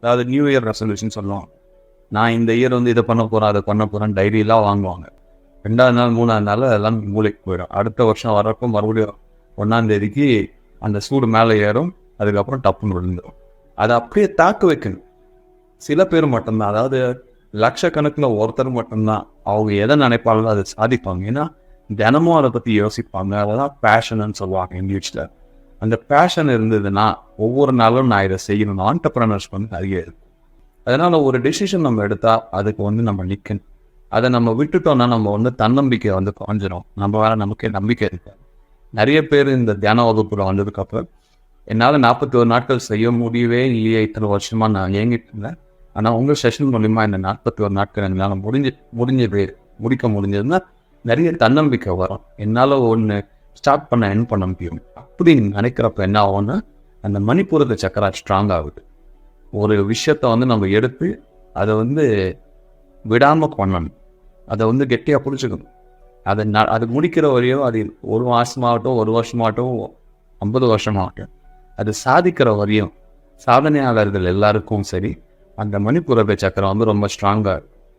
அதாவது new year resolution சொல்லுவாங்க. நான் இந்த இயர் வந்து இதை பண்ண போகிறேன் அதை பண்ண போகிறேன் டைரியெல்லாம் வாங்குவாங்க. 2வது நாள் 3வது நாள் அதெல்லாம் மூளைக்கு போயிடும். அடுத்த வருஷம் வரப்போ மறுபடியும் 1ஆம் தேதிக்கு அந்த சூடு மேலே ஏறும், அதுக்கப்புறம் டப்புன்னு விழுந்துடும். அதை அப்படியே தாக்க வைக்கணும். சில பேர் மட்டும்தான், அதாவது லட்சக்கணக்கில் ஒருத்தர் மட்டும்தான் அவங்க எதை நினைப்பாங்களோ அதை சாதிப்பாங்க. ஏன்னா தினமும் அதை பற்றி யோசிப்பாங்க. அதெல்லாம் பேஷன்னு சொல்லுவாங்க இங்கிலீஷில். அந்த பேஷன் இருந்ததுன்னா ஒவ்வொரு நாளும் நான் இதை செய்யணும். ஆண்டர்பிரனர்ஸ் வந்து நிறைய இருக்கும். அதனால் ஒரு டெசிஷன் நம்ம எடுத்தால் அதுக்கு வந்து நம்ம நிற்கணும். அதை நம்ம விட்டுட்டோம்னா நம்ம வந்து தன்னம்பிக்கை வந்து குறைஞ்சிடும். நம்ம வேற நமக்கே நம்பிக்கை இருக்காது. நிறைய பேர் இந்த தியான வகுப்புல வந்ததுக்கப்புறம் என்னால் 41 நாட்கள் செய்ய முடியவே இல்லையே, இத்தனை வருஷமா நான் ஏங்கிட்டு இருந்தேன். ஆனால் உங்கள் செஷன் மூலிமா இந்த 41 நாட்கள் என்னால் முடிக்க முடிஞ்சதுன்னா நிறைய தன்னம்பிக்கை வரும். என்னால் ஒன்று ஸ்டார்ட் பண்ண என் பண்ண முடியும் அப்படின்னு நினைக்கிறப்ப என்ன ஆகும்னா அந்த மணிப்பூரக சக்கரா ஸ்ட்ராங் ஆகுது. ஒரு விஷயத்த வந்து நம்ம எடுத்து அதை வந்து விடாமல் பண்ணணும். அதை வந்து கெட்டியாக பிடிச்சிக்கணும். அது முடிக்கிற வரையும் அது 1 மாதமாகட்டும் 1 வருஷமாகட்டும் 50 வருஷமாகட்டும் அது சாதிக்கிற வரையும் சாதனையாளர்கள் எல்லாருக்கும் சரி அந்த மணிப்பூரக சக்கரம் வந்து ரொம்ப ஸ்ட்ராங்காக இருக்கும்.